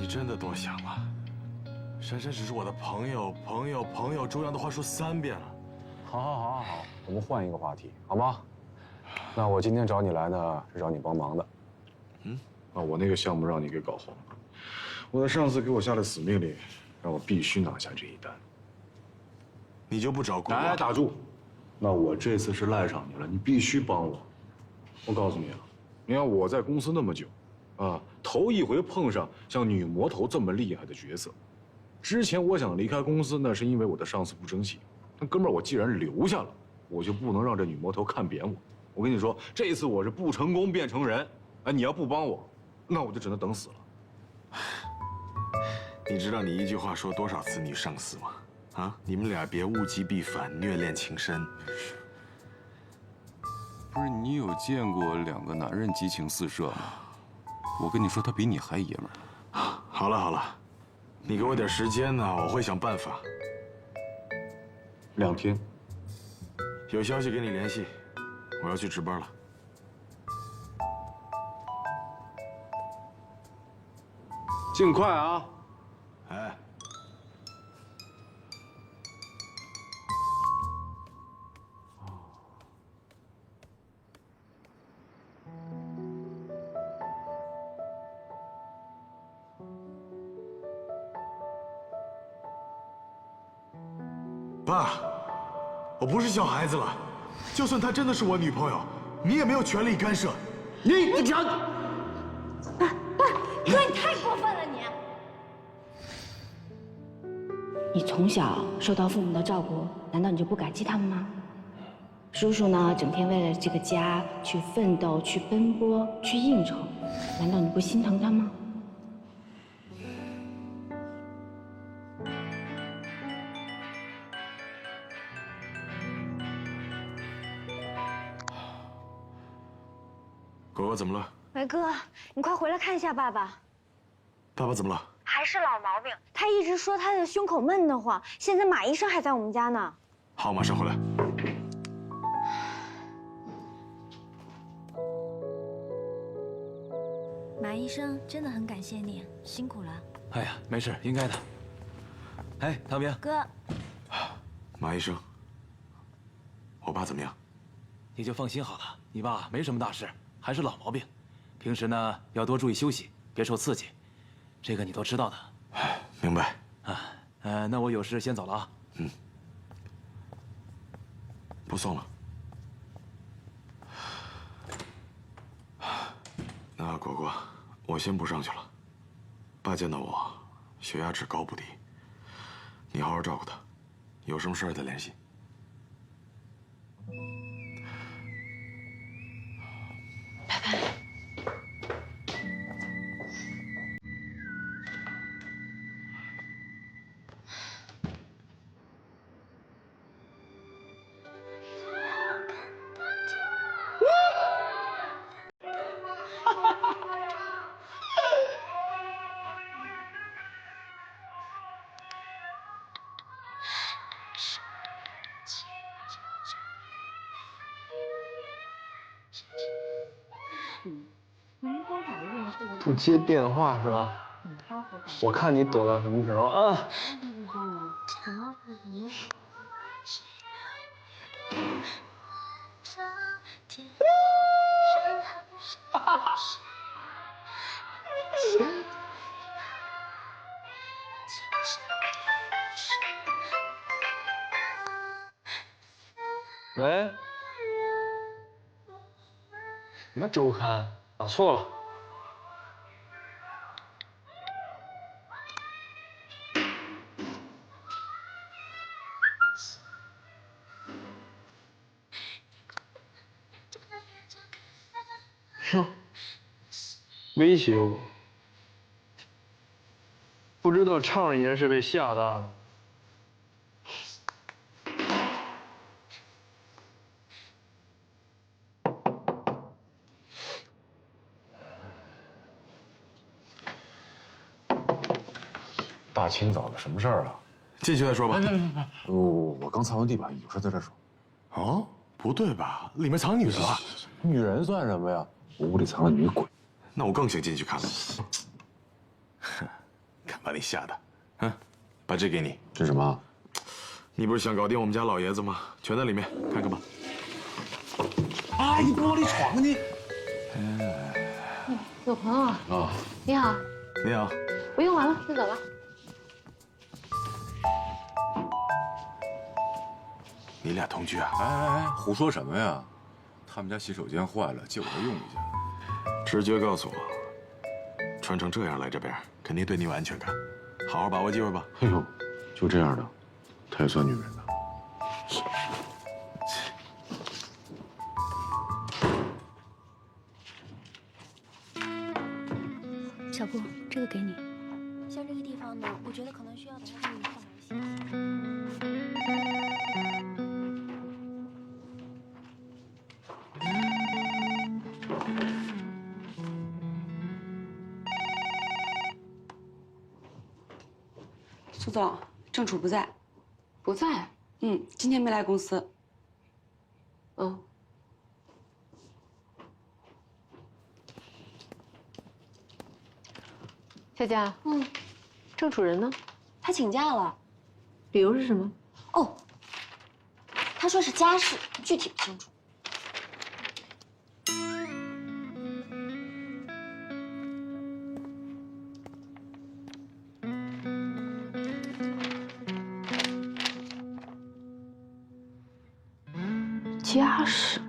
真的多想了。珊珊只是我的朋友，朋友，周洋的话说3遍了。好，我们换一个话题，好吗？那我今天找你来呢，是找你帮忙的。我那个项目让你给搞黄了，我的上司给我下了死命令，让我必须拿下这一单。你就不找果果？哎，打住！那我这次是赖上你了，你必须帮我。我告诉你啊，你看我在公司那么久，头一回碰上像女魔头这么厉害的角色。之前我想离开公司呢，是因为我的上司不争气。那哥们儿，我既然留下了，我就不能让这女魔头看扁我。我跟你说，这一次我是不成功变成人。哎，你要不帮我，那我就只能等死了。你知道你一句话说多少次女上司吗？啊，你们俩别物极必反，虐恋情深。不是你有见过2个男人激情四射吗？我跟你说，他比你还爷们儿。好了，你给我点时间呢，我会想办法。2天，有消息跟你联系，我要去值班了。尽快啊！哎。爸，我不是小孩子了，就算她真的是我女朋友，你也没有权利干涉。你讲。爸，哥，你太过分了你！你从小受到父母的照顾，难道你就不感激他们吗？叔叔呢，整天为了这个家去奋斗、去奔波、去应酬，难道你不心疼他吗？果果怎么了？伟哥，你快回来看一下爸爸。爸爸怎么了？还是老毛病，他一直说他的胸口闷得慌。现在马医生还在我们家呢。好，马上回来。马医生，真的很感谢你，辛苦了。哎呀，没事，应该的。哎，唐明哥，马医生，我爸怎么样？你就放心好了，你爸没什么大事，还是老毛病。平时呢要多注意休息，别受刺激，这个你都知道的。明白。那我有事先走了啊。不送了。那果果，我先不上去了。爸见到我，血压值高不低，你好好照顾他，有什么事儿再联系。拜拜。不接电话是吧？我看你躲到什么时候啊？喂？什么周刊？打错了。哼，威胁我？不知道畅爷是被吓大了。大清早的，什么事儿啊？进去再说吧。我刚擦完地板，有事在这说。哦，不对吧？里面藏女的了。女人算什么呀？我屋里藏了女鬼。那我更想进去看了。把你吓的。嗯，把这给你。这什么？你不是想搞定我们家老爷子吗？全在里面，看看吧。哎，你玻璃床呢？有朋友啊。啊，你好。你好。我用完了，就走了。你俩同居啊？哎，胡说什么呀？他们家洗手间坏了，借我用一下。直觉告诉我，穿成这样来这边，肯定对你有安全感。好好把握机会吧。哎呦，就这样的，她也算女人呢。小布，这个给你。像这个地方呢，我觉得可能需要把它给你放一些。苏总，郑楚不在。不在。今天没来公司。嗯。佳佳。郑楚人呢？他请假了。理由是什么？哦，他说是家事，具体不清楚。家事。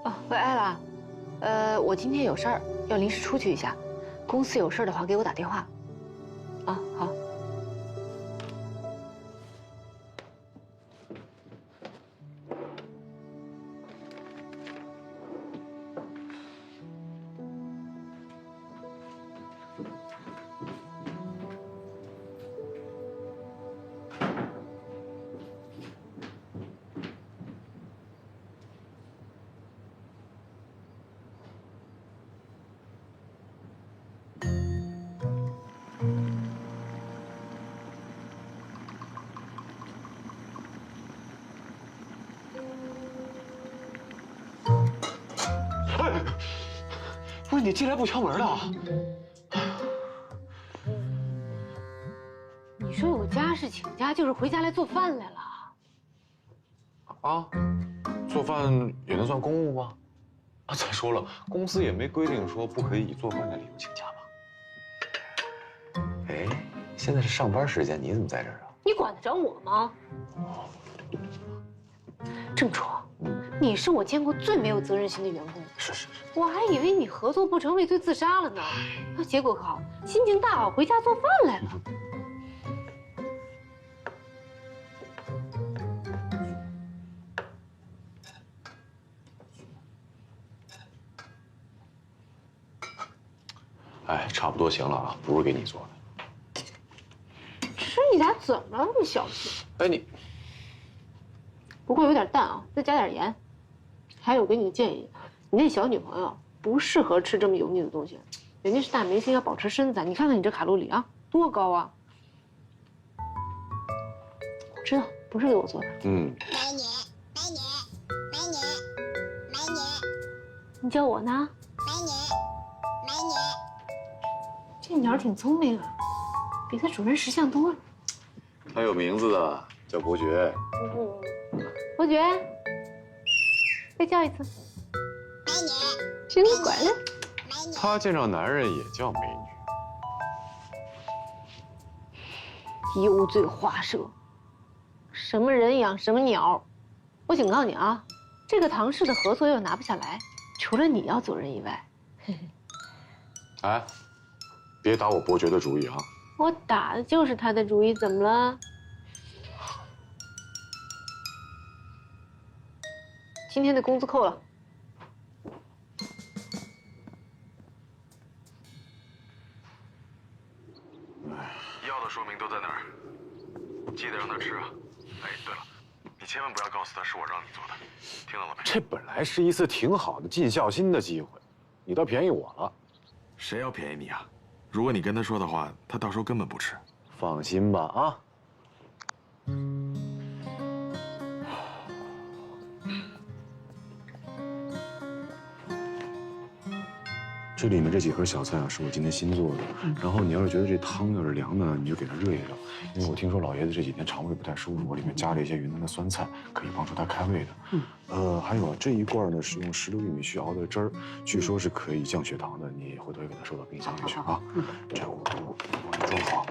哦，喂，艾拉，我今天有事儿，要临时出去一下，公司有事儿的话给我打电话。啊，好。不是你进来不敲门的啊？你说有家事请假，就是回家来做饭来了。啊，做饭也能算公务吗？啊，再说了，公司也没规定说不可以以做饭的理由请假吧？哎，现在是上班时间，你怎么在这儿啊？你管得着我吗？郑楚，你是我见过最没有责任心的员工。是。我还以为你合作不成，畏罪自杀了呢。结果好，心情大好，回家做饭来了。哎，差不多行了啊，不是给你做的。吃你俩怎么那么小气？哎，你不过有点淡啊，再加点盐。还有给你个建议，你那小女朋友不适合吃这么油腻的东西，人家是大明星，要保持身材。你看看你这卡路里啊，多高啊！我知道不是给我做的。美女，你叫我呢？美女，这鸟挺聪明啊，比它主人识相多了。他有名字的，叫伯爵。伯爵，再叫一次。真乖了。他见着男人也叫美女。油嘴滑舌，什么人养什么鸟。我警告你啊，这个唐氏的合作要拿不下来，除了你要走人以外，哎，别打我伯爵的主意啊！我打的就是他的主意，怎么了？今天的工资扣了。要的说明都在哪儿？记得让他吃啊。哎，对了，你千万不要告诉他是我让你做的，听到了没？这本来是一次挺好的尽孝心的机会，你倒便宜我了。谁要便宜你啊？如果你跟他说的话，他到时候根本不吃。放心吧啊。这里面这几盒小菜啊，是我今天新做的。然后你要是觉得这汤要是凉呢，你就给它热一热。因为我听说老爷子这几天肠胃不太舒服，我里面加了一些云南的酸菜，可以帮助他开胃的。还有啊，这一罐呢是用石榴玉米须熬的汁儿，据说是可以降血糖的。你回头也给它收到冰箱里去啊。这我装好。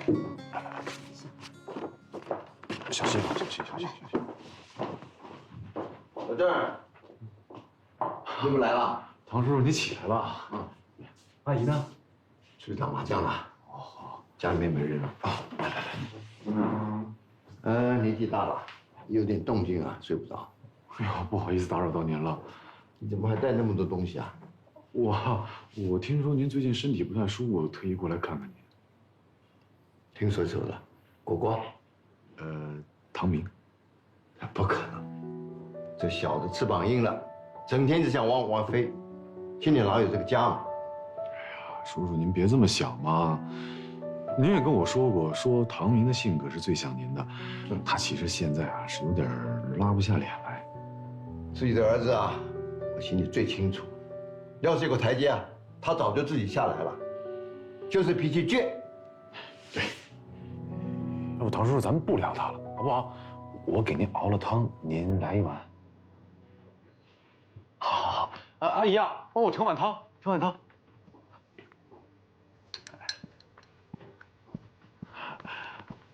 来，小心啊，小心。老郑，你怎么来了？唐叔叔，你起来吧。阿姨呢？去打麻将了。哦，好，家里面没人了啊。来。年纪大了，有点动静啊，睡不着。哎呦，不好意思打扰到您了。你怎么还带那么多东西啊？我听说您最近身体不太舒服，特意过来看看您。听说走了，果果，唐明。不可能，这小子翅膀硬了，整天只想往外飞，心里哪有这个家嘛？叔叔，您别这么想嘛。您也跟我说过，说唐明的性格是最像您的。他其实现在啊是有点拉不下脸来。自己的儿子啊，我心里最清楚。要是有个台阶啊，他早就自己下来了，就是脾气倔。对。要不唐叔叔，咱们不聊他了，好不好？我给您熬了汤，您来一碗。好。阿姨啊，帮我盛碗汤，盛碗汤。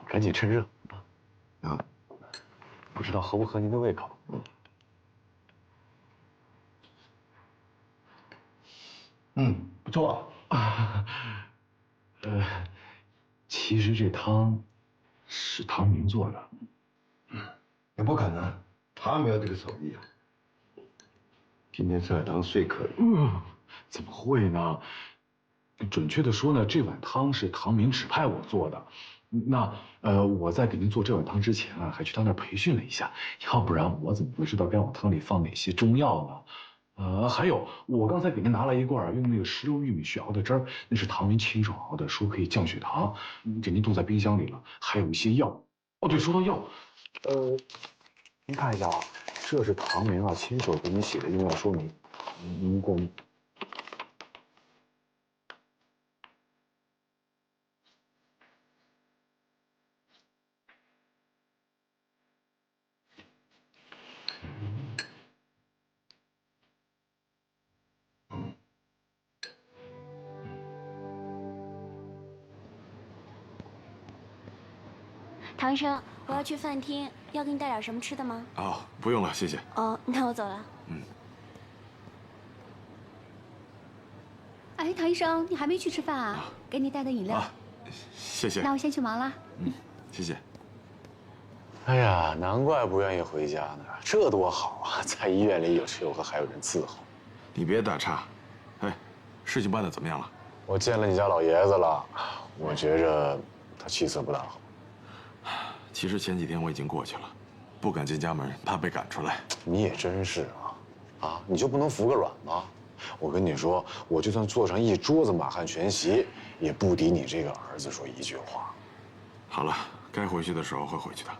赶紧趁热啊！不知道合不合您的胃口？不错。其实这汤是唐明做的。也不可能，他没有这个手艺啊。今天吃碗汤说可以。怎么会呢？准确的说呢，这碗汤是唐明指派我做的。那我在给您做这碗汤之前啊，还去他那儿培训了一下，要不然我怎么会知道该往汤里放哪些中药呢？还有，我刚才给您拿了一罐用那个石榴玉米须熬的汁儿，那是唐明亲手熬的，说可以降血糖，给您冻在冰箱里了。还有一些药。哦，对，说到药，您看一下啊，这是唐明啊亲手给你写的用药说明，一共。唐医生，我要去饭厅，要给你带点什么吃的吗？哦，不用了，谢谢。哦，那我走了。哎，唐医生，你还没去吃饭啊？给你带的饮料。谢谢。那我先去忙了。谢谢。哎呀，难怪不愿意回家呢，这多好啊，在医院里有吃有喝，还有人伺候。你别打岔。哎，事情办得怎么样了？我见了你家老爷子了，我觉着他气色不大好。其实前几天我已经过去了，不敢进家门，怕被赶出来。你也真是啊，你就不能服个软吗？我跟你说，我就算做上一桌子满汉全席，也不敌你这个儿子说一句话。好了，该回去的时候会回去的。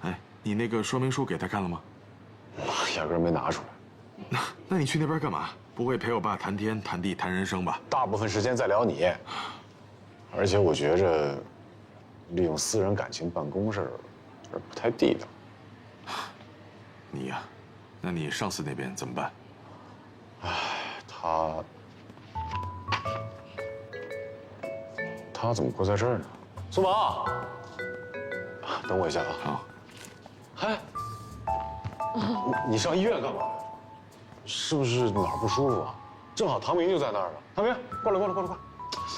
哎，你那个说明书给他看了吗？压根没拿出来。那你去那边干嘛？不会陪我爸谈天谈地谈人生吧？大部分时间在聊你，而且我觉着。利用私人感情办公事儿，不太地道。你呀，那你上司那边怎么办？哎，他怎么会在这儿呢？苏宝，等我一下啊。好。嗨，你上医院干嘛？是不是哪儿不舒服啊？正好唐明就在那儿呢。唐明，过来！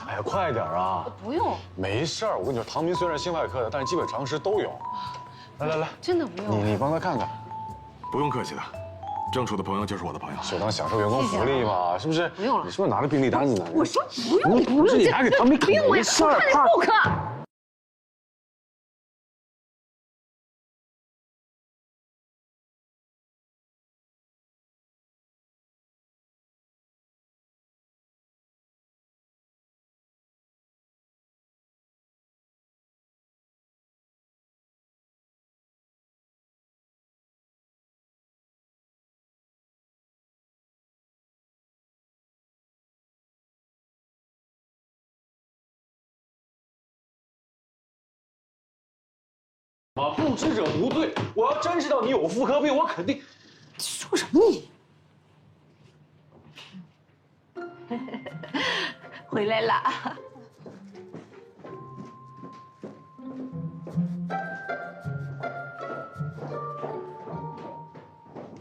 哎呀，快点啊！不用，没事儿。我跟你说，唐明虽然是心外科的，但是基本常识都有。来，真的不用。你帮他看看。不用客气的，郑楚的朋友就是我的朋友。就当享受员工福利嘛，是不是？不用了。你是不是拿着病历单子呢？我说不用，不是你拿给唐明看，不用，我也不看，不看。妈，不知者不罪。我要真知道你有妇科病，我肯定……说什么你？回来了。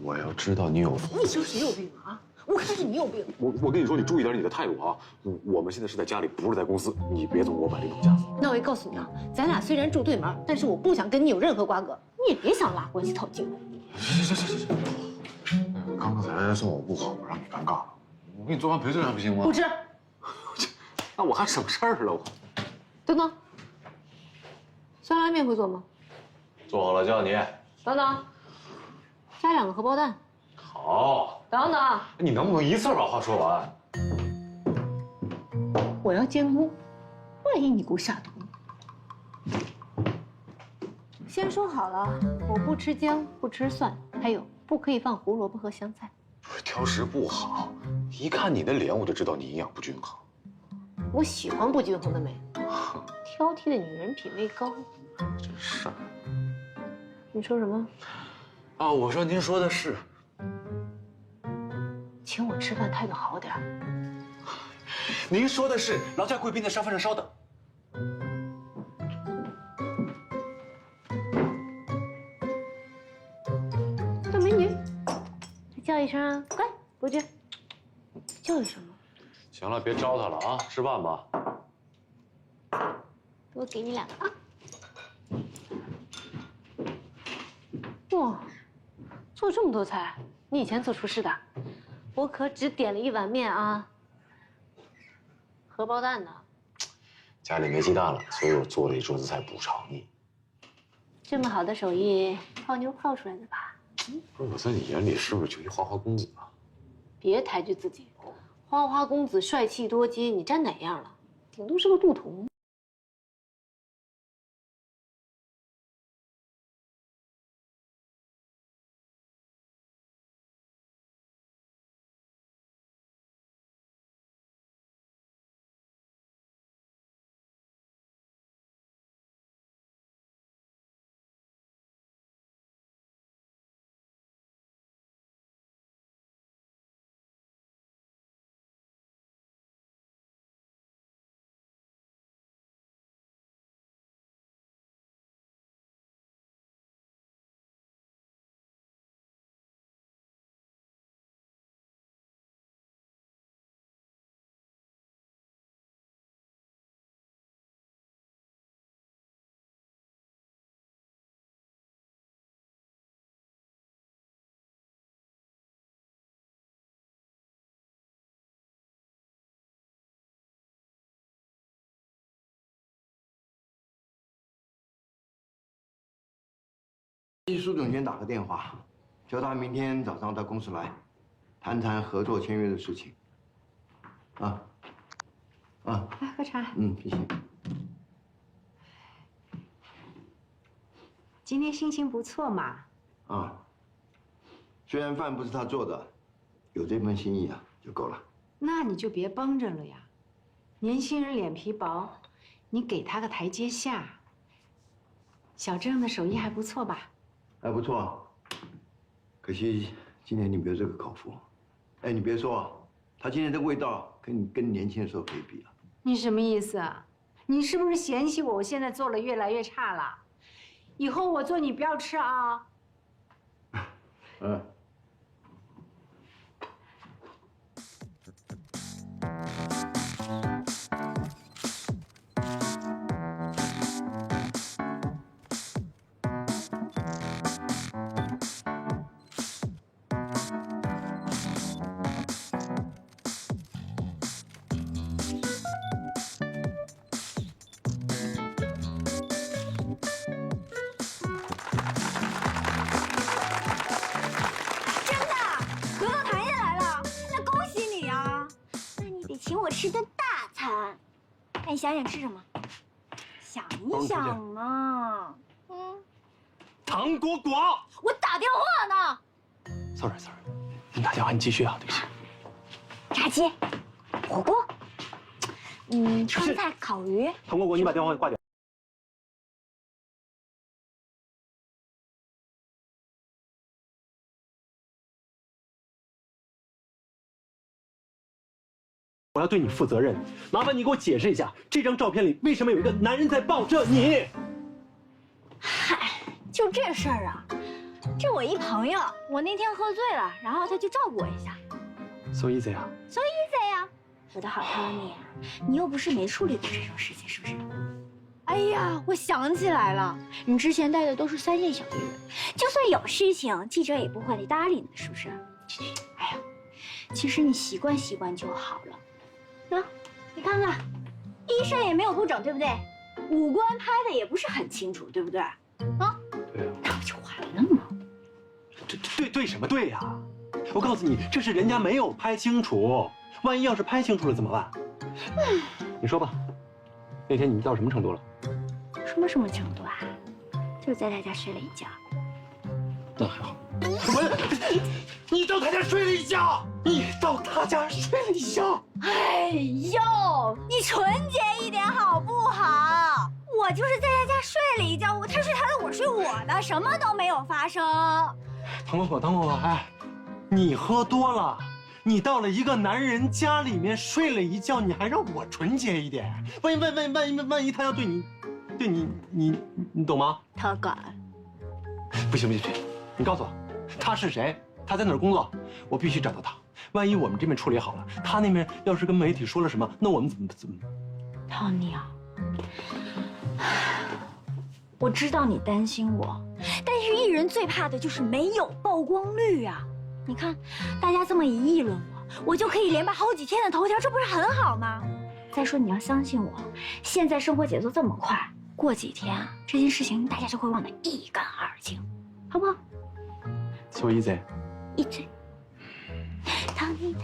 我要知道你有妇……你说谁有病啊？我看是你有病。我跟你说，你注意点你的态度啊！我们现在是在家里，不是在公司，你别总给我摆这种架子。那我也告诉你啊，咱俩虽然住对门，但是我不想跟你有任何瓜葛，你也别想拉关系套近乎。行。刚才算我不好，我让你尴尬了。我给你做完赔罪还不行吗？不吃。那我还省事儿了。我等等，酸辣面会做吗？做好了叫你。等等，加2个荷包蛋。好。等等，你能不能一次把话说完？我要监工，万一你给我下毒。先说好了，我不吃姜，不吃蒜，还有不可以放胡萝卜和香菜。不是挑食不好，一看你的脸我就知道你营养不均衡。我喜欢不均衡的美，挑剔的女人品味高。真是。你说什么？啊，我说您说的是。请我吃饭态度好点。您说的是，劳驾贵宾在沙发上稍等。小美女，叫一声啊，乖，伯爵，叫一声嘛。行了，别招他了啊，吃饭吧。多给你2个啊。哇，做这么多菜，你以前做厨师的？我可只点了1碗面啊。荷包蛋呢？家里没鸡蛋了，所以我做了一桌子菜补偿你。这么好的手艺，泡妞泡出来的吧？不是我在你眼里是不是就一花花公子啊？别抬举自己，花花公子帅气多金，你沾哪样了？顶多是个渡童。给苏总监打个电话，叫他明天早上到公司来，谈合作签约的事情。啊，来喝茶。谢谢。今天心情不错嘛。啊，虽然饭不是他做的，有这份心意啊就够了。那你就别绷着了呀，年轻人脸皮薄，你给他个台阶下。小郑的手艺还不错吧？还不错，可惜今年你没有这个口福。哎，你别说，他今天这味道跟年轻的时候可以比啊。你什么意思啊？你是不是嫌弃我现在做了越来越差了？以后我做你不要吃啊。请我吃顿大餐，那你想想吃什么？想一想嘛。唐国广，我打电话呢。sorry， 你打电话，你继续啊，对不起。炸鸡、火锅，川菜、烤鱼。唐国广，你把电话挂掉。我要对你负责任。麻烦你给我解释一下，这张照片里为什么有一个男人在抱着你？嗨，就这事儿啊，这我一朋友，我那天喝醉了，然后他就照顾我一下。So easy 啊？So easy 呀！我的好 Tony，你又不是没处理过这种事情，是不是？哎呀，我想起来了，你之前带的都是3线小艺人，就算有事情，记者也不会搭理你，是不是？哎呀，其实你习惯习惯就好了。你看看，衣衫也没有不整，对不对？五官拍的也不是很清楚，对不对？啊？对啊，那不就完了吗？这对什么对呀？我告诉你，这是人家没有拍清楚，万一要是拍清楚了怎么办？你说吧，那天你们到什么程度了？什么程度啊？就是在他家睡了一觉。那还好。你到他家睡了一觉？你到他家睡了一觉？哎呦，你纯洁一点好不好？我就是在他家睡了一觉，他睡他的，我睡我的，什么都没有发生。唐婆婆，哎，你喝多了，你到了一个男人家里面睡了一觉，你还让我纯洁一点？万一他要对你，你懂吗？他敢？不行，你告诉我，他是谁？他在哪儿工作？我必须找到他。万一我们这边处理好了，他那边要是跟媒体说了什么，那我们怎么？Tony啊，我知道你担心我，但是艺人最怕的就是没有曝光率啊！你看，大家这么一议论我就可以连拔好几天的头条，这不是很好吗？再说你要相信我，现在生活节奏这么快，过几天啊，这件事情大家就会忘得一干二净，好不好？So easy。easy。Tony。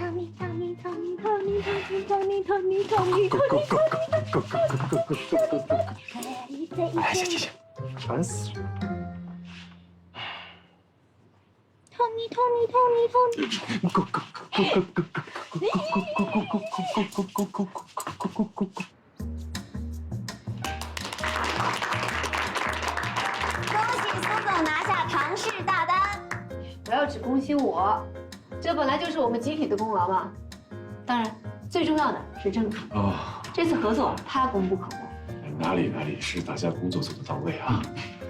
哎，行，烦死了。恭喜苏总拿下唐氏大单！不要只恭喜我，这本来就是我们集体的功劳嘛。当然，最重要的是郑主。这次合作他功不可没。哪里是大家工作做得到位啊？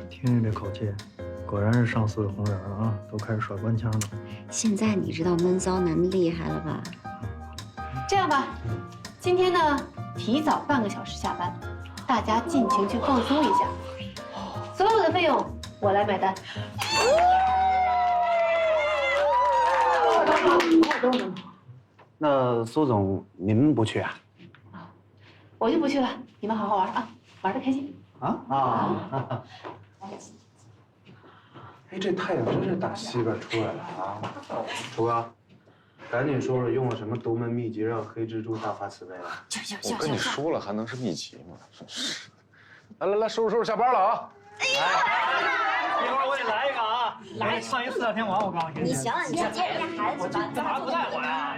听你这口气，果然是上司的红人了啊，都开始耍官腔了。现在你知道闷骚男的厉害了吧？这样吧，今天呢提早半个小时下班，大家尽情去放松一下，所有的费用我来买单。那苏总您不去啊？我就不去了，你们好好玩啊，玩得开心。哎，这太阳真是打西边出来了啊！楚哥，赶紧说说用了什么独门秘籍让黑蜘蛛大发慈悲啊！我跟你说了，还能是秘籍吗？真是的。来，收拾，下班了啊！一会儿我得来一个啊！来上一4大天王，我告诉你。你行了，你先接人家孩子去吧。干嘛不带我呀？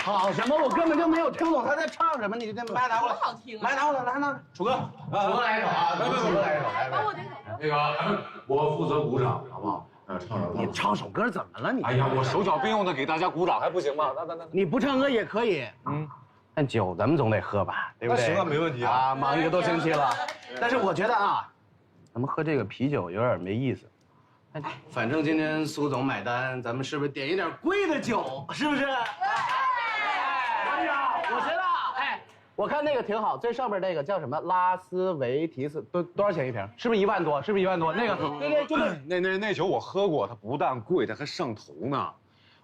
好什么？我根本就没有听懂他在唱什么。你这麦拿过来，好听。麦拿过来，来拿。楚哥，楚哥来一首啊！楚哥来一首，来。那个，我负责鼓掌，好不好？你唱首歌怎么了？你哎呀，我手脚并用的给大家鼓掌还不行吗？那，你不唱歌也可以。但酒咱们总得喝吧，对不对？那行啊，没问题啊。马哥都生气了。但是我觉得啊，咱们喝这个啤酒有点没意思。哎，反正今天苏总买单，咱们是不是点一点贵的酒？是不是？我觉得，哎，我看那个挺好，最上面那个叫什么拉斯维提斯，多少钱一瓶？是不是1万多？是不是1万多？那个，对，就是那酒我喝过，它不但贵，它还上头呢。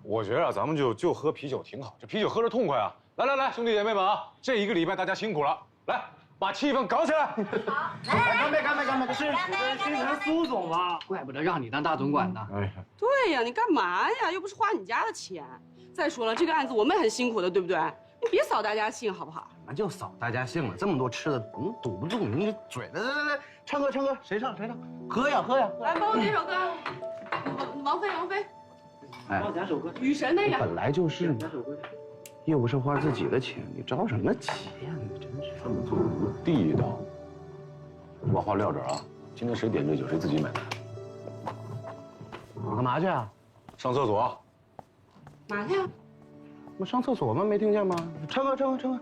我觉得咱们就喝啤酒挺好，这啤酒喝着痛快啊！来，兄弟姐妹们啊，这一个礼拜大家辛苦了，来把气氛搞起来！好，来，干杯！是咱苏总啊，怪不得让你当大总管呢。哎，对呀，你干嘛呀？又不是花你家的钱。再说了，这个案子我们很辛苦的，对不对？你别扫大家兴，好不好？什么就扫大家兴了？这么多吃的，堵不住你嘴。来，唱歌，谁唱？喝呀！来，帮我点首歌。王菲。哎，帮我点首歌。雨神那个。本来就是嘛，又不是花自己的钱，你着什么急呀？你真是这么做不地道。我话撂这儿啊，今天谁点这酒谁自己买单。你干嘛去啊？上厕所。嘛去啊？我上厕所吗？没听见吗？撑啊撑啊撑啊！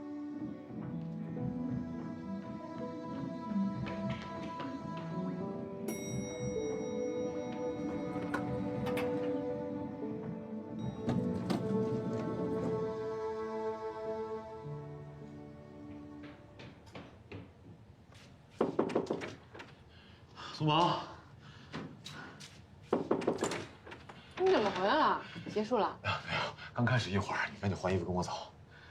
苏萌，你怎么回来了？结束了？刚开始一会儿，你赶紧换衣服跟我走。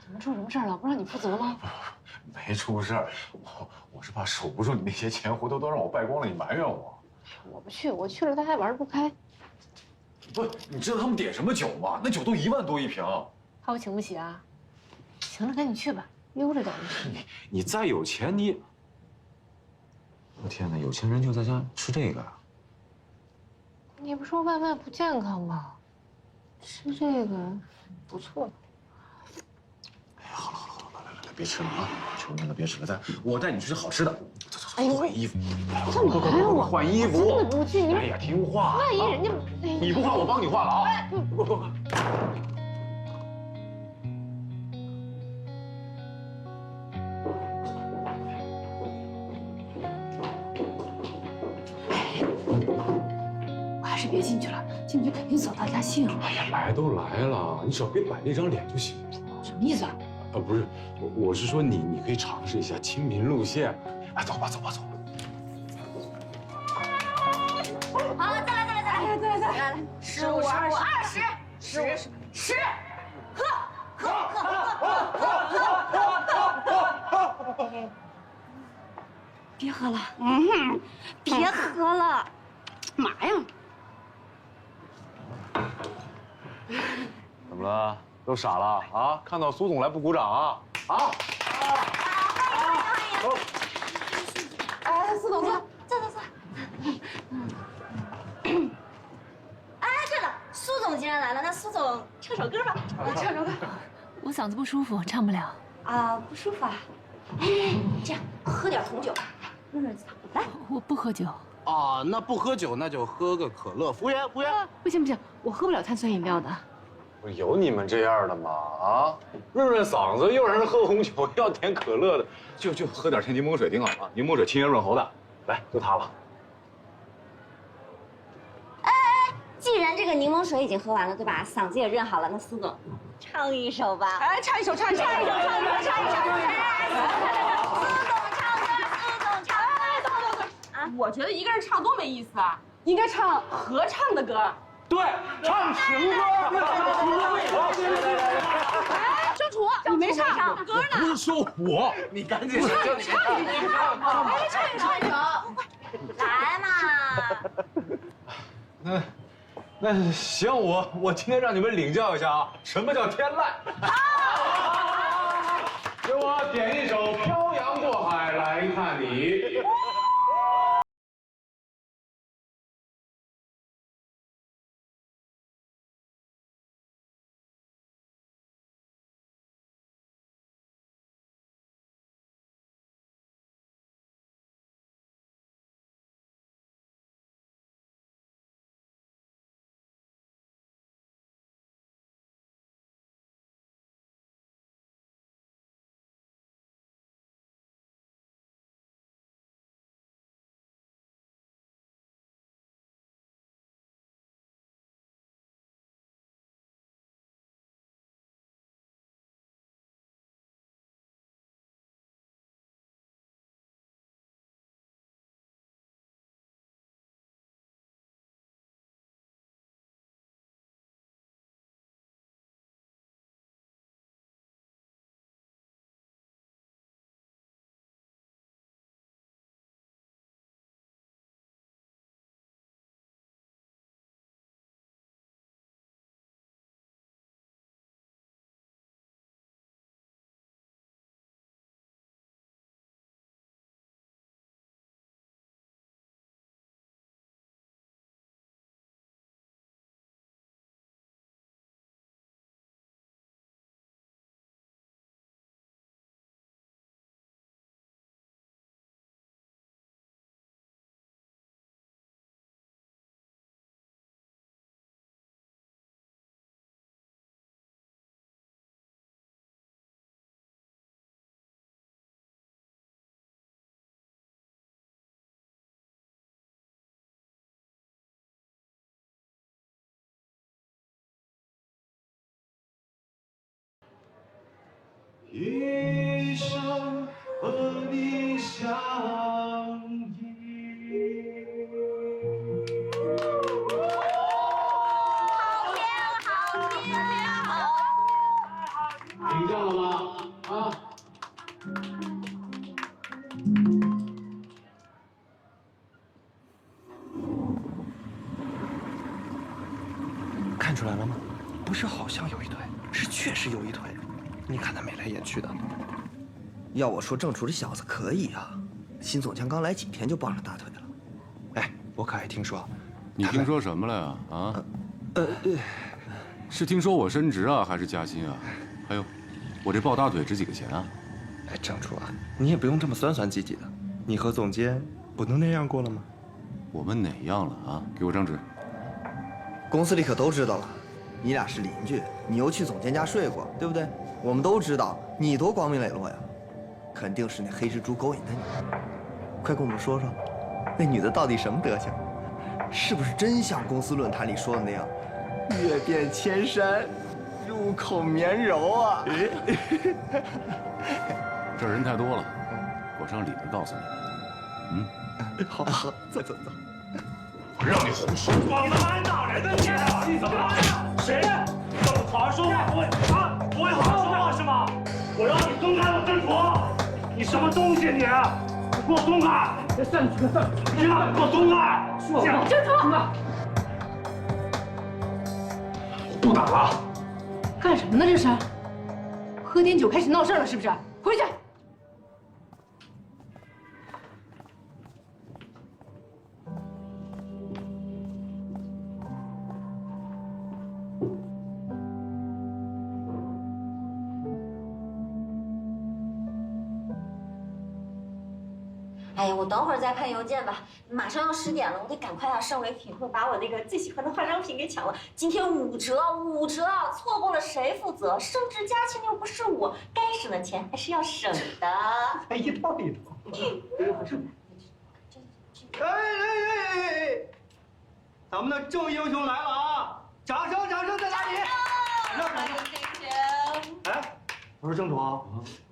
怎么出什么事儿了？不让你负责吗？没出事儿，我是怕守不住你那些钱，回头都让我败光了，你埋怨我。我不去，我去了他还玩不开。不，你知道他们点什么酒吗？那酒都1万多一瓶。怕我请不起啊？行了，赶紧去吧，悠着点。你再有钱，你……我天哪，有钱人就在家吃这个啊？你不说外卖不健康吗？吃这个不错。哎呀，好了，来，别吃了啊！求你了，别吃了，我带你去吃好吃的。走，哎呦，换衣服。干嘛呀我？换衣服。真的不去，你。哎呀，听话。万一人家……你不换，我帮你换了啊！不。还是别进去了，进去肯定扫大家兴。哎呀，来都来了，你只要别摆那张脸就行了。什么意思啊？不是，我是说你可以尝试一下亲民路线。哎，走吧。好，再来，15、15、20、10，喝！别喝了，别喝了，嘛呀？怎么了？都傻了啊？看到苏总来不鼓掌啊？啊！走。哎，苏总坐。哎，对了，苏总既然来了，那苏总唱首歌吧。唱首歌。我嗓子不舒服，唱不了。啊，不舒服啊？哎，这样喝点红酒，润润嗓。来，我不喝酒。啊，那不喝酒，那就喝个可乐。服务员，不行，我喝不了碳酸饮料的。不是有你们这样的吗？啊，润嗓子，又让人喝红酒，要点可乐的，就喝点这柠檬水挺好啊。柠檬水清咽润喉的，来，就它了。既然这个柠檬水已经喝完了，对吧？嗓子也润好了，那苏总唱一首吧。哎，唱一首。哎，苏总唱歌。啊，我觉得一个人唱多没意思啊，应该唱合唱的歌。对，唱情歌。哎，郑楚，你没唱歌呢？不是说我，你赶紧唱一首。哎，唱一首。来嘛。那行，我今天让你们领教一下啊，什么叫天籁。给我点一首《漂洋过海来看你》。一生和你相依。听见了吗？啊！看出来了吗？不是好像有一腿，是确实有一腿。你看他眉来眼去的。要我说，郑楚这小子可以啊，新总监刚来几天就抱上大腿了。哎，我可还听说，你听说什么了呀？啊？是听说我升职啊，还是加薪啊？还有，我这抱大腿值几个钱啊？哎，郑楚啊，你也不用这么酸酸唧唧的。你和总监不都那样过了吗？我们哪样了啊？给我张纸。公司里可都知道了，你俩是邻居，你又去总监家睡过，对不对？我们都知道你多光明磊落呀，肯定是那黑蜘蛛勾引的你。快跟我们说说，那女的到底什么德行？是不是真像公司论坛里说的那样，月遍千山，入口绵柔啊？这儿人太多了，我上里面告诉你。好，走走走。我让你胡说！你他妈打人呢你！你怎么了？谁？让我好好说话，不会好好说话是吗？我让你松开我郑楚！你什么东西你？你给我松开！散去！你给我松开！郑楚，我不打了。干什么呢？这是？喝点酒开始闹事了是不是？回去。哎呀，我等会儿再看邮件吧。马上要10点了，我得赶快上唯品会把我那个最喜欢的化妆品给抢了。今天5折，5折，错过了谁负责？升职加薪又不是我，该省的钱还是要省的。哎，一套一套。哎！咱们的郑英雄来了啊！掌声在哪里？哎，我说郑楚，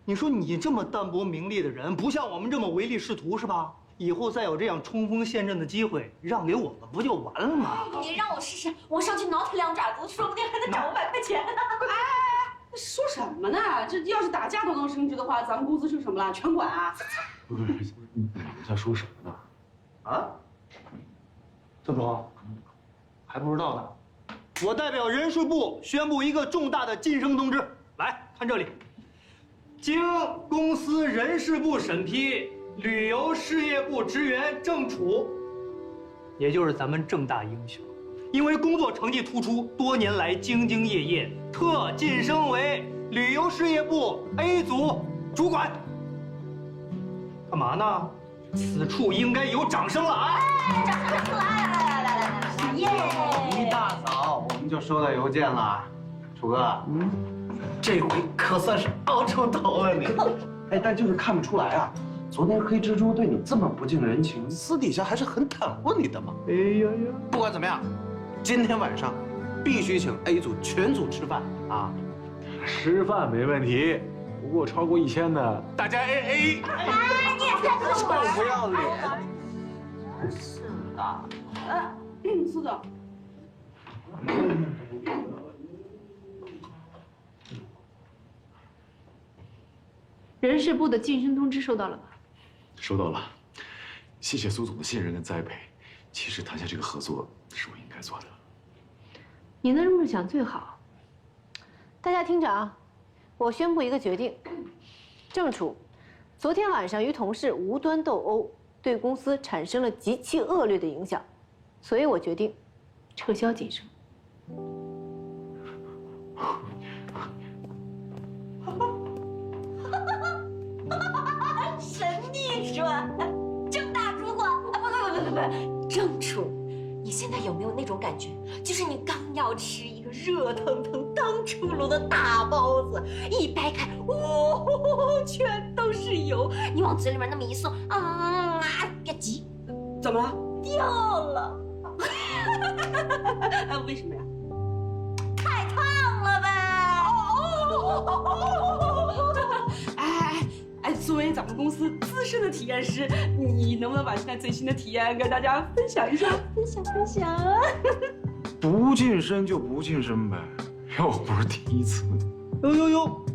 你说你这么淡泊名利的人，不像我们这么唯利是图是吧？以后再有这样冲锋陷阵的机会，让给我们不就完了吗？你让我试试，我上去挠他2爪子，说不定还能涨500块钱呢。哎，说什么呢？这要是打架都能升职的话，咱们公司是什么了？全管啊！不是，你们在说什么呢？啊？郑楚，还不知道呢。我代表人事部宣布一个重大的晋升通知，来看这里。经公司人事部审批，旅游事业部职员郑楚，也就是咱们郑大英雄，因为工作成绩突出，多年来兢兢业业，特晋升为旅游事业部 A 组主管。干嘛呢？此处应该有掌声了啊！掌声来！耶！一大早我们就收到邮件了，楚哥，这回可算是熬出头了你。哎，但就是看不出来啊，昨天黑蜘蛛对你这么不近人情，私底下还是很袒护你的嘛。哎呀呀！不管怎么样，今天晚上必须请 A 组全组吃饭啊！吃饭没问题，不过超过1000的，大家 AA。哎，你也太臭不要脸！是的。是的。人事部的晋升通知收到了吧？收到了，谢谢苏总的信任跟栽培。其实谈下这个合作是我应该做的。你能这么想最好。大家听着啊，我宣布一个决定：郑楚，昨天晚上与同事无端斗殴，对公司产生了极其恶劣的影响，所以我决定撤销晋升。神秘转，郑大主管啊，不，郑楚，你现在有没有那种感觉，就是你刚要吃一个热腾腾刚出炉的大包子，一掰开，哇，全都是油，你往嘴里面那么一送，别急，怎么了？掉了。为什么呀？太烫了呗。哎，作为咱们公司资深的体验师，你能不能把现在最新的体验跟大家分享一下？分享啊！不晋升就不晋升呗，又不是第一次。呦，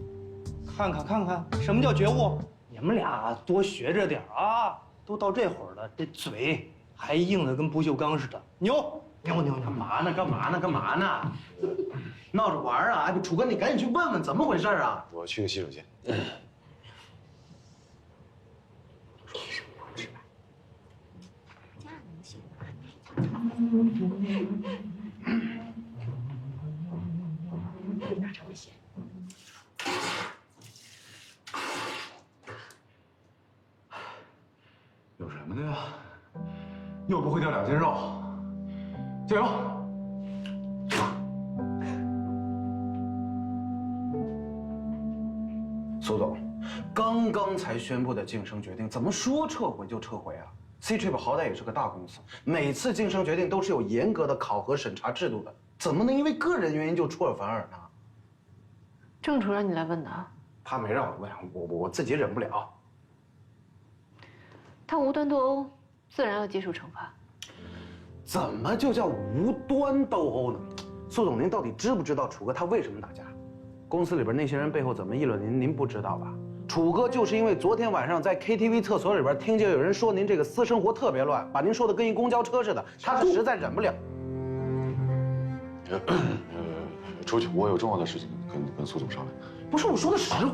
看看，什么叫觉悟？你们俩多学着点啊！都到这会儿了，这嘴还硬的跟不锈钢似的。牛，干嘛呢？闹着玩啊！哎，楚哥，你赶紧去问问怎么回事啊！我去个洗手间。有什么的呀？又不会掉2斤肉，加油！苏总，刚才宣布的晋升决定，怎么说撤回就撤回啊？Ctrip 好歹也是个大公司，每次晋升决定都是有严格的考核审查制度的，怎么能因为个人原因就出尔反尔呢？郑处让你来问的，他没让我问，我自己忍不了。他无端斗殴，自然要接受惩罚。怎么就叫无端斗殴呢？苏总，您到底知不知道楚哥他为什么打架？公司里边那些人背后怎么议论您，您不知道吧？楚哥就是因为昨天晚上在 KTV 厕所里边听见有人说您这个私生活特别乱，把您说的跟一公交车似的，他是实在忍不了。出去，我有重要的事情跟苏总商量。不是我说的实话。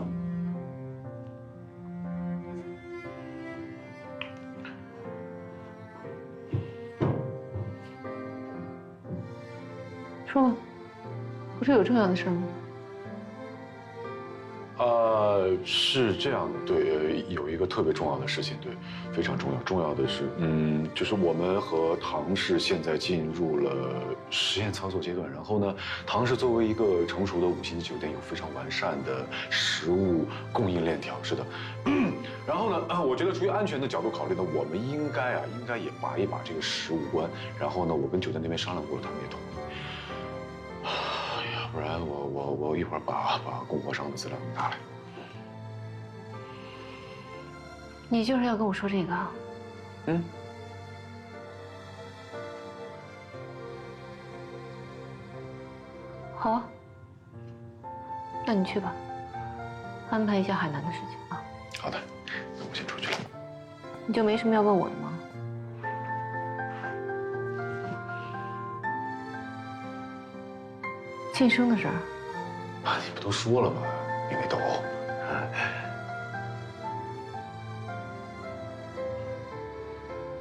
说吧，不是有重要的事吗？是这样的，对，有一个特别重要的事情，对，非常重要。重要的是，就是我们和唐氏现在进入了实验操作阶段。然后呢，唐氏作为一个成熟的5星级酒店，有非常完善的食物供应链条。是的，然后呢，我觉得出于安全的角度考虑呢，我们应该也把一把这个食物关。然后呢，我跟酒店那边商量过了，他们也同意。哎呀，不然我一会儿把供货商的资料拿来。你就是要跟我说这个？好啊，那你去吧，安排一下海南的事情啊。好的，那我先出去了。你就没什么要问我的吗？晋升的事儿。你不都说了吗？因为斗殴。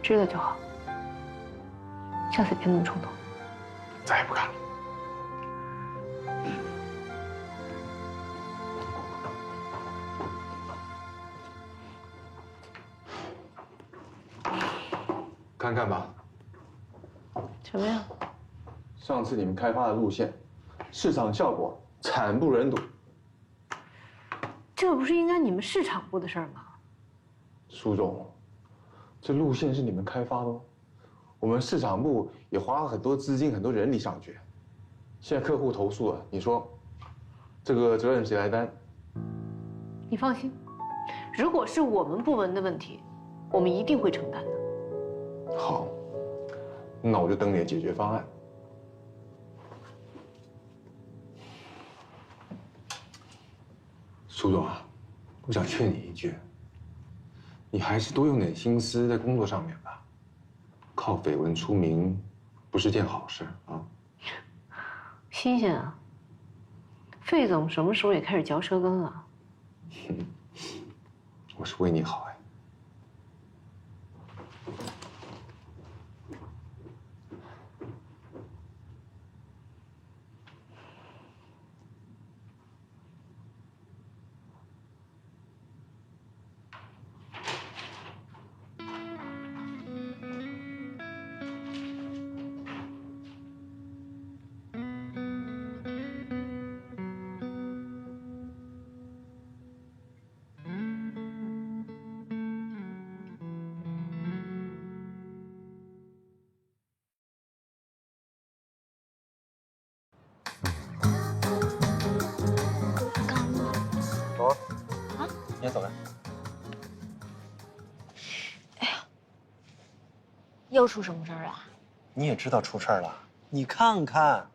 知道就好，下次别那么冲动。再也不敢了。看看吧。什么呀？上次你们开发的路线，市场效果惨不忍睹。这不是应该你们市场部的事儿吗？苏总，这路线是你们开发的哦，我们市场部也花了很多资金、很多人力上去。现在客户投诉了，你说这个责任谁来担？你放心，如果是我们部门的问题，我们一定会承担的。好，那我就等你的解决方案。苏总啊，我想劝你一句，你还是多用点心思在工作上面吧。靠绯闻出名，不是件好事啊。新鲜啊！费总什么时候也开始嚼舌根了？我是为你好哎。走，你也走呗。又出什么事儿了？你也知道出事儿了？你看看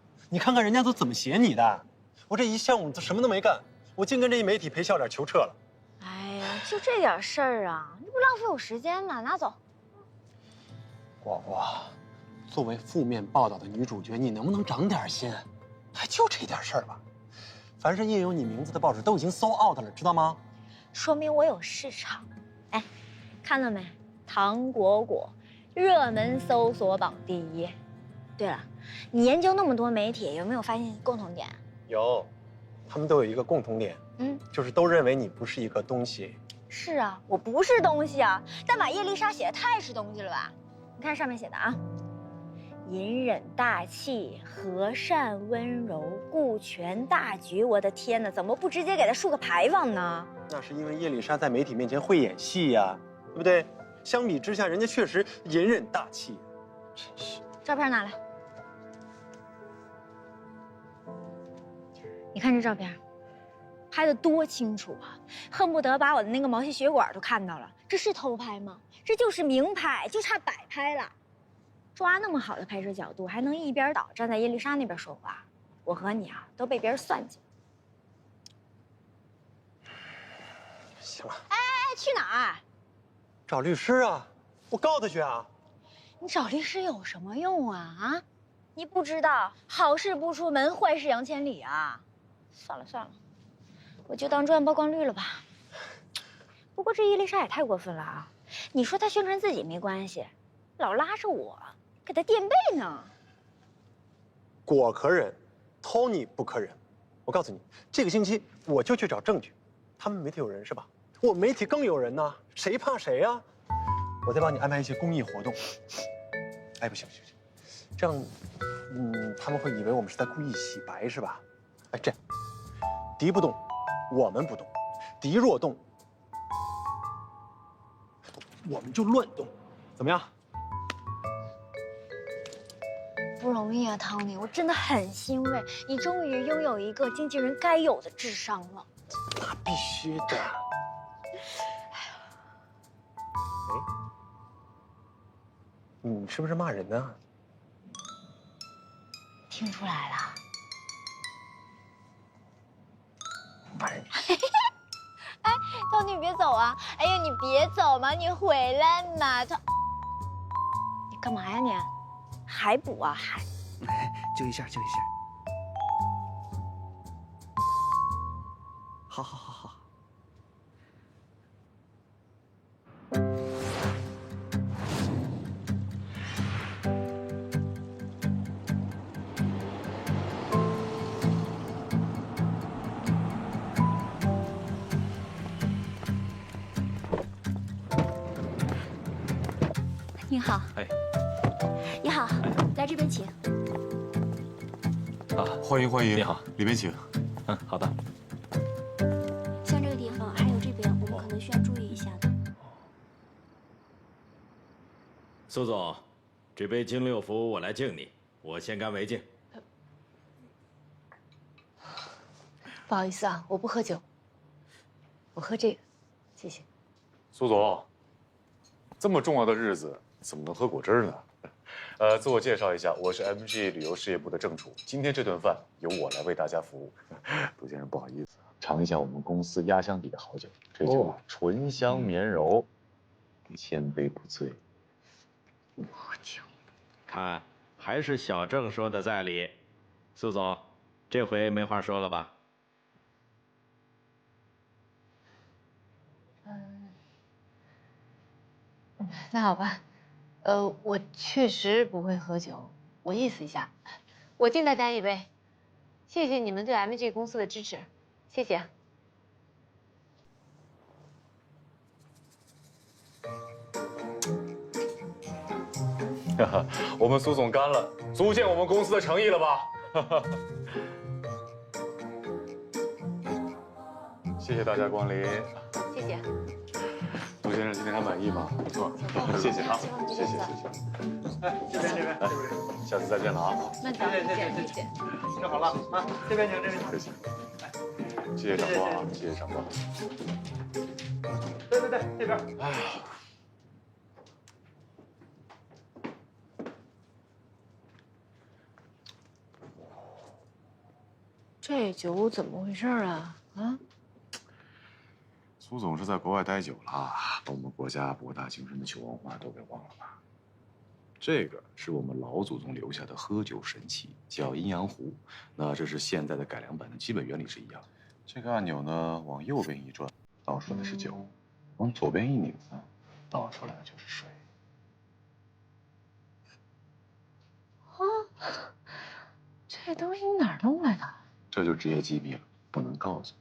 人家都怎么写你的。我这一项目都什么都没干，我净跟这一媒体赔笑脸求撤了。哎呀，就这点事儿啊，你不浪费我时间吗？拿走。果果，作为负面报道的女主角，你能不能长点心？还就这点事儿吧？凡是印有你名字的报纸都已经sold out了，知道吗？说明我有市场。哎，看到没？唐果果，热门搜索榜第1。对了，你研究那么多媒体，有没有发现共同点？有，他们都有一个共同点，就是都认为你不是一个东西。是啊，我不是东西啊，但把叶丽莎写的太是东西了吧？你看上面写的啊，隐忍大气，和善温柔，顾全大局。我的天哪，怎么不直接给他竖个牌坊呢？那是因为叶丽莎在媒体面前会演戏呀，对不对？相比之下，人家确实隐忍大气。真是。照片拿来。你看这照片，拍得多清楚啊，恨不得把我的那个毛细血管都看到了。这是偷拍吗？这就是明拍，就差摆拍了。抓那么好的拍摄角度，还能一边倒站在叶丽莎那边说话，我和你啊都被别人算计了。行了。哎，去哪儿？找律师啊，我告他去啊。你找律师有什么用啊？啊，你不知道好事不出门，坏事扬千里啊。算了，我就当赚曝光率了吧。不过这叶丽莎也太过分了啊！你说她宣传自己没关系，老拉着我给她垫背呢。果可忍，Tony 不可忍。我告诉你，这个星期我就去找证据。他们媒体有人是吧？我媒体更有人呢，谁怕谁呀？我再帮你安排一些公益活动。哎，不行，这样，他们会以为我们是在故意洗白是吧？哎，这样，敌不动，我们不动；敌若动，我们就乱动，怎么样？不容易啊 ，Tony， 我真的很欣慰，你终于拥有一个经纪人该有的智商了。那必须的。你是不是骂人呢？听出来了。骂人。哎，Tony，别走啊！哎呀，你别走嘛，你回来嘛！你干嘛呀你？还补啊还？就一下。好。您好。哎。你好，来这边请。啊，欢迎。你好，里面请。好的。像这个地方，还有这边，我们可能需要注意一下的。苏总，这杯金六福我来敬你，我先干为敬。不好意思啊，我不喝酒，我喝这个，谢谢。苏总，这么重要的日子，怎么能喝果汁呢？自我介绍一下，我是 MG 旅游事业部的正厨。今天这顿饭由我来为大家服务。杜先生，不好意思，尝一下我们公司压箱底的好酒，这酒醇香绵柔，千杯不醉。我酒，看，还是小郑说的在理。苏总，这回没话说了吧？那好吧。我确实不会喝酒，我意思一下，我敬大家一杯，谢谢你们对 MG 公司的支持，谢谢。我们苏总干了，足见我们公司的诚意了吧？谢谢大家光临。谢谢。杜先生今天还满意吗？不错，谢谢啊，谢谢。哎，这边，下次再见了啊！慢走，谢谢。吃好了啊，这边请。谢谢。谢谢长官啊，谢谢长官。对，这边。哎呀，这酒怎么回事啊？啊？苏总是在国外待久了，把我们国家博大精深的酒文化都给忘了吧？这个是我们老祖宗留下的喝酒神器，叫阴阳壶。那这是现在的改良版的基本原理是一样的。这个按钮呢，往右边一转，倒出来的是酒；往左边一拧呢，倒出来的就是水。啊，这东西你哪儿弄来的？这就职业机密了，不能告诉你。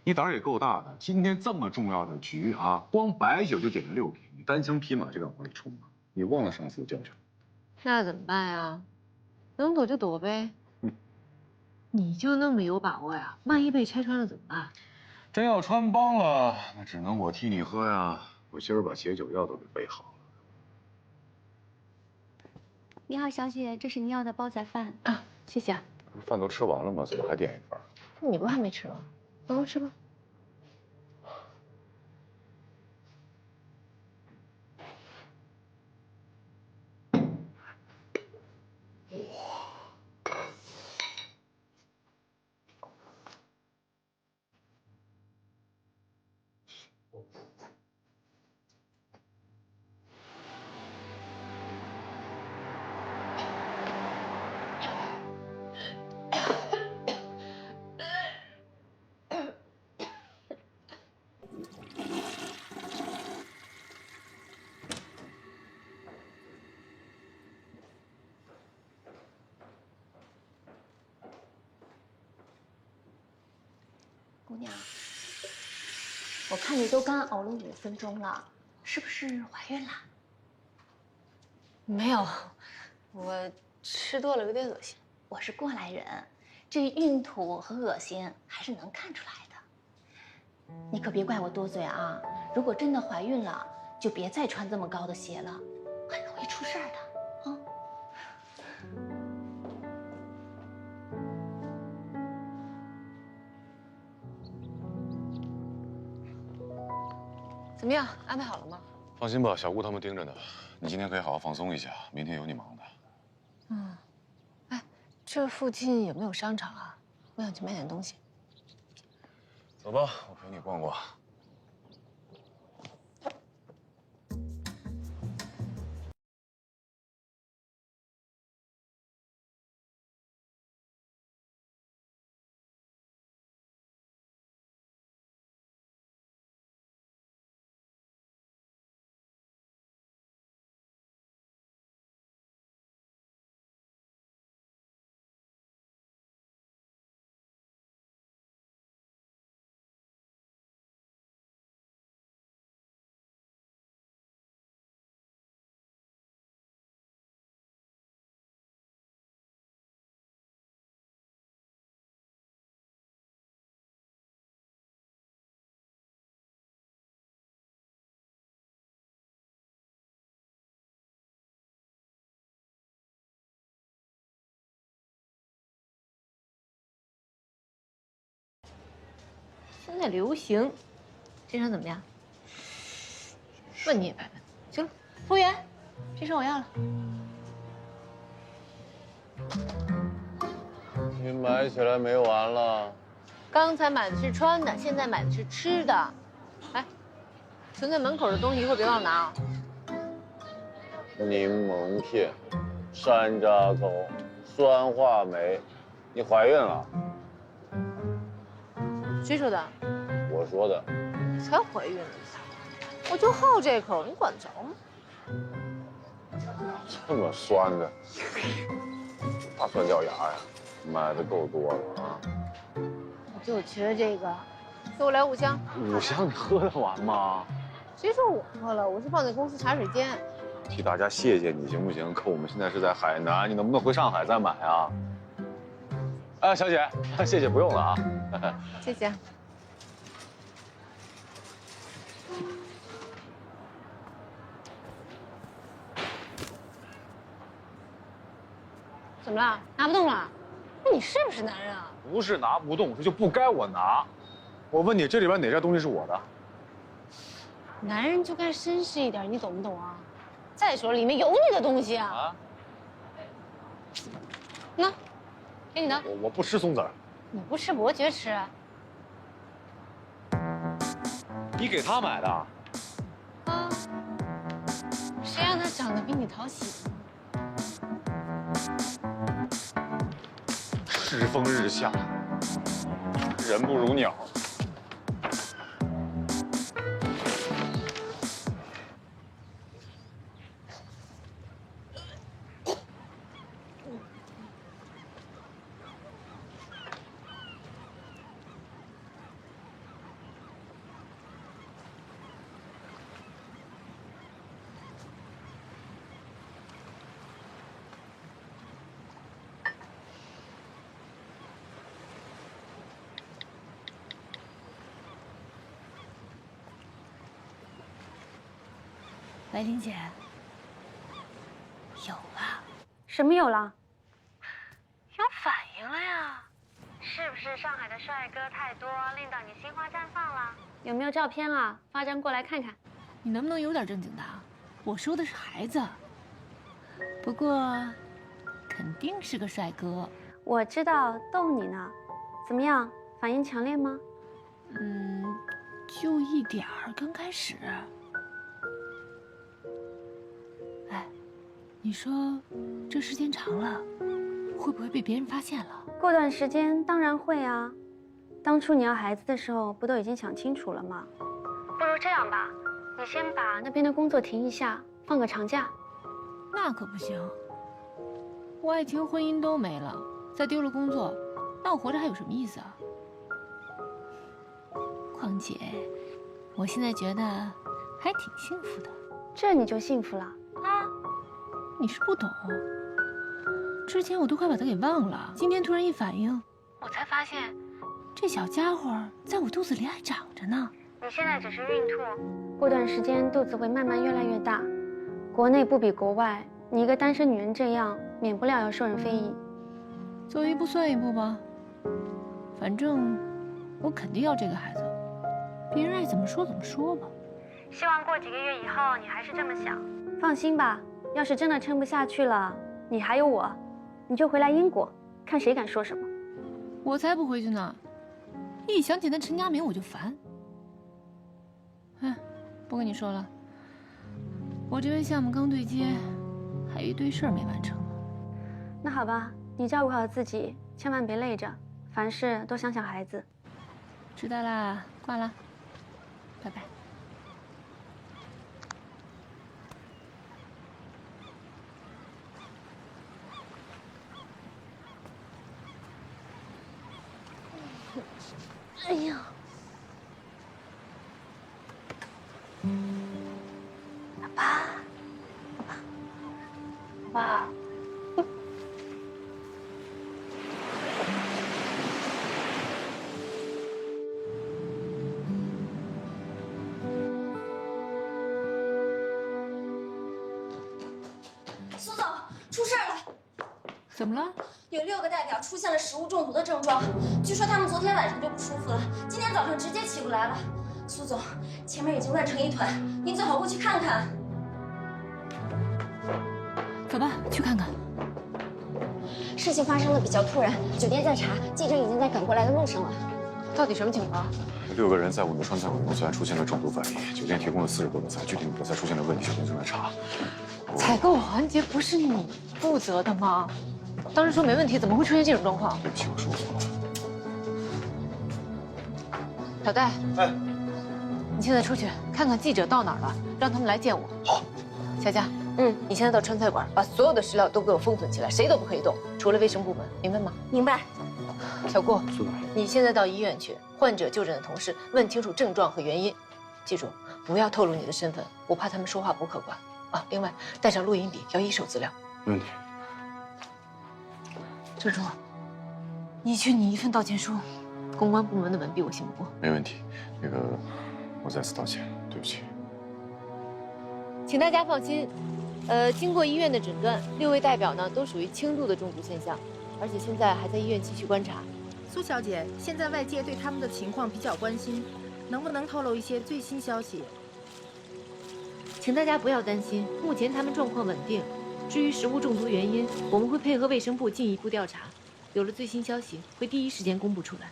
你胆儿也够大的，今天这么重要的局啊，光白酒就点了6瓶，你单枪匹马就敢往里冲吗？你忘了上次的教训？那怎么办呀？能躲就躲呗。你就那么有把握呀？万一被拆穿了怎么办？真要穿帮了，那只能我替你喝呀。我今儿把解酒药都给备好了。你好，小姐，这是您要的煲仔饭啊，谢谢啊。饭都吃完了吗？怎么还点一份？你不还没吃吗？赶快吃吧。姑娘，我看你都刚熬了5分钟了，是不是怀孕了？没有，我吃多了有点恶心。我是过来人，这孕吐和恶心还是能看出来的。你可别怪我多嘴啊！如果真的怀孕了，就别再穿这么高的鞋了，很容易出事儿的。怎么样，安排好了吗？放心吧，小顾他们盯着呢。你今天可以好好放松一下，明天有你忙的。嗯，哎，这附近有没有商场啊？我想去买点东西。走吧，我陪你逛逛。现在流行，这身怎么样？问你也白问。行了，服务员，这身我要了。你买起来没完了？刚才买的是穿的，现在买的是吃的。哎，存在门口的东西一会儿别忘了拿啊。柠檬片、山楂糕、酸话梅，你怀孕了？谁说的？我说的。你才怀孕呢，我就好这口，你管得着吗？这么酸的，大酸掉牙呀！买的够多了啊！我就缺这个，给我来5箱。5箱你喝得完吗？谁说我喝了？我是放在公司茶水间。替大家谢谢你行不行？可我们现在是在海南，你能不能回上海再买啊？啊，小姐，谢谢，不用了啊。谢谢。怎么了？拿不动了？那你是不是男人啊？不是拿不动，这就不该我拿。我问你，这里边哪件东西是我的？男人就该绅士一点，你懂不懂啊？再说里面有你的东西啊！啊？那，给你的。我不吃松子儿。你不吃伯爵吃。你给他买的？啊，谁让他长得比你讨喜？世风日下，人不如鸟。喂，林姐，有了，什么有了？有反应了呀！是不是上海的帅哥太多，令到你心花绽放了？有没有照片啊？发张过来看看。你能不能有点正经的？我说的是孩子，不过肯定是个帅哥。我知道，逗你呢。怎么样？反应强烈吗？就一点儿。刚开始。哎，你说这时间长了，会不会被别人发现了？过段时间当然会啊。当初你要孩子的时候，不都已经想清楚了吗？不如这样吧，你先把那边的工作停一下，放个长假。那可不行，我爱情、婚姻都没了，再丢了工作，那我活着还有什么意思啊？况且，我现在觉得还挺幸福的。这你就幸福了？啊，你是不懂。之前我都快把他给忘了，今天突然一反应，我才发现，这小家伙在我肚子里还长着呢。你现在只是孕吐，过段时间肚子会慢慢越来越大。国内不比国外，你一个单身女人这样，免不了要受人非议。走一步算一步吧，反正我肯定要这个孩子，别人爱怎么说怎么说吧。希望过几个月以后你还是这么想。放心吧，要是真的撑不下去了，你还有我，你就回来英国，看谁敢说什么。我才不回去呢，一想起那陈家明我就烦。哎，不跟你说了，我这边项目刚对接，还有一堆事儿没完成呢。那好吧，你照顾好自己，千万别累着，凡事多想想孩子。知道啦，挂了，拜拜。哎呀！爸，爸。苏总，出事了！怎么了？有6个代表出现了食物中毒的症状，据说他们昨天晚上就不舒服了，今天早上直接起不来了。苏总，前面已经乱成一团，您最好过去看看。走吧，去看看。事情发生的比较突然，酒店在查，记者已经在赶过来的路上了。到底什么情况？6个人在我们川菜馆用餐出现了中毒反应，酒店提供了40多个菜，具体哪个菜出现了问题，酒店正在查。采购环节不是你负责的吗？当时说没问题，怎么会出现这种状况？对不起，我说错了。小戴，哎，你现在出去看看记者到哪儿了，让他们来见我。好。佳佳，你现在到川菜馆，把所有的食料都给我封存起来，谁都不可以动，除了卫生部门，明白吗？明白。小顾，你现在到医院去，患者就诊的同事问清楚症状和原因，记住不要透露你的身份，我怕他们说话不客观啊。另外，带上录音笔，要一手资料。没问题。郑重，你去拟一份道歉书，公关部门的文笔我信不过。没问题，那个，我再次道歉，对不起。请大家放心，经过医院的诊断，6位代表呢都属于轻度的中毒现象，而且现在还在医院继续观察。苏小姐，现在外界对他们的情况比较关心，能不能透露一些最新消息？请大家不要担心，目前他们状况稳定。至于食物中毒原因，我们会配合卫生部进一步调查。有了最新消息，会第一时间公布出来。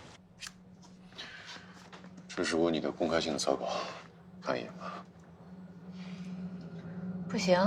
这是我拟的公开性的草稿，看一眼吧。不行。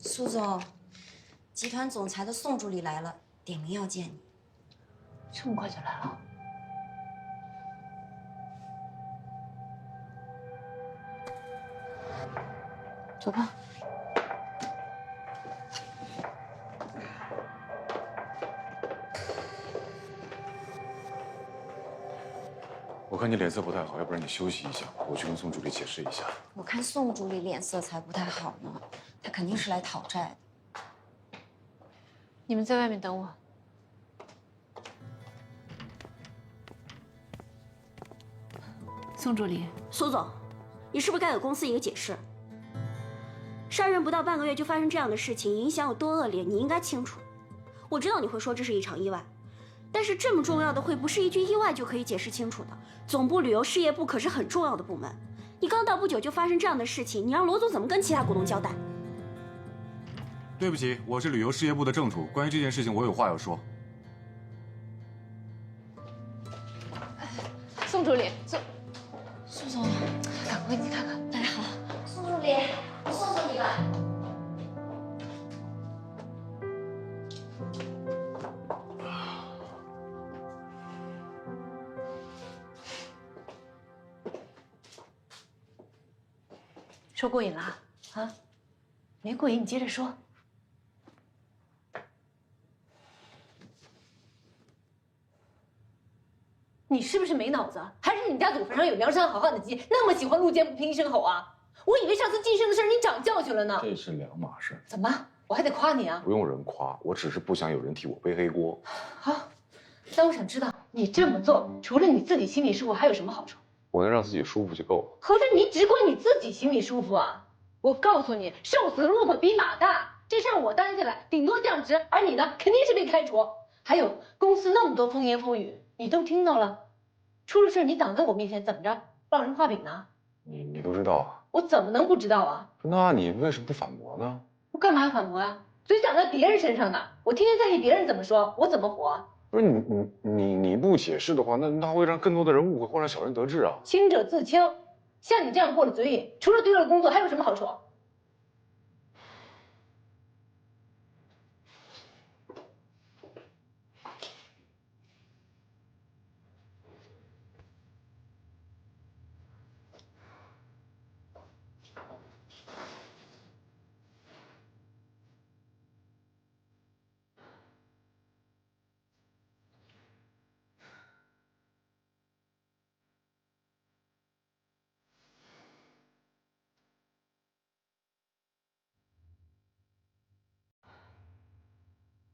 苏总，集团总裁的宋助理来了，点名要见你。这么快就来了？走吧。我看你脸色不太好，要不然你休息一下，我去跟宋助理解释一下。我看宋助理脸色才不太好呢，他肯定是来讨债的。你们在外面等我。宋助理，苏总，你是不是该给公司一个解释？上任不到半个月就发生这样的事情，影响有多恶劣，你应该清楚。我知道你会说这是一场意外，但是这么重要的会不是一句意外就可以解释清楚的。总部旅游事业部可是很重要的部门，你刚到不久就发生这样的事情，你让罗总怎么跟其他股东交代？对不起，我是旅游事业部的正处，关于这件事情我有话要说。宋助理，苏总，赶快你看看。大家好，宋助理，我送送你吧。说过瘾了啊？没过瘾，你接着说。你是不是没脑子？还是你家祖坟上有梁山好汉的基，那么喜欢路见不平一声吼啊？我以为上次晋升的事你长教训了呢。这是两码事。怎么？我还得夸你啊？不用人夸，我只是不想有人替我背黑锅。好，但我想知道，你这么做除了你自己心里舒服，还有什么好处？我能让自己舒服就够了。合着你只管你自己心里舒服啊？我告诉你，瘦死的骆驼比马大，这事儿我担下来，顶多降职，而你呢，肯定是被开除。还有公司那么多风言风语，你都听到了，出了事你挡在我面前，怎么着，烙人画饼呢？你都知道啊？我怎么能不知道啊？那你为什么不反驳呢？我干嘛要反驳啊？嘴长在别人身上呢，我天天在意别人怎么说，我怎么活？不是你不解释的话，那会让更多的人误会，或让小人得志啊。清者自清，像你这样过了嘴瘾，除了丢了工作，还有什么好处？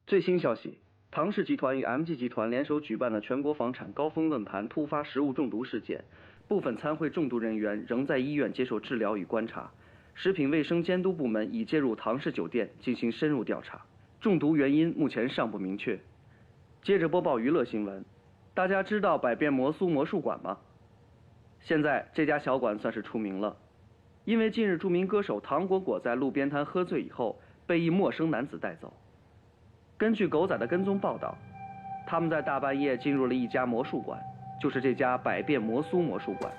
最新消息，唐氏集团与 MG 集团联手举办了全国房产高峰论坛突发食物中毒事件，部分参会中毒人员仍在医院接受治疗与观察。食品卫生监督部门已介入唐氏酒店进行深入调查，中毒原因目前尚不明确。接着播报娱乐新闻，大家知道百变魔苏魔术馆吗？现在这家小馆算是出名了，因为近日著名歌手唐果果在路边摊喝醉以后被一陌生男子带走。根据狗仔的跟踪报道，他们在大半夜进入了一家魔术馆，就是这家百变魔苏魔术馆。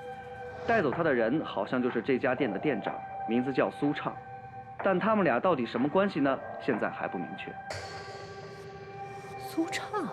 带走他的人好像就是这家店的店长，名字叫苏畅。但他们俩到底什么关系呢？现在还不明确。苏畅。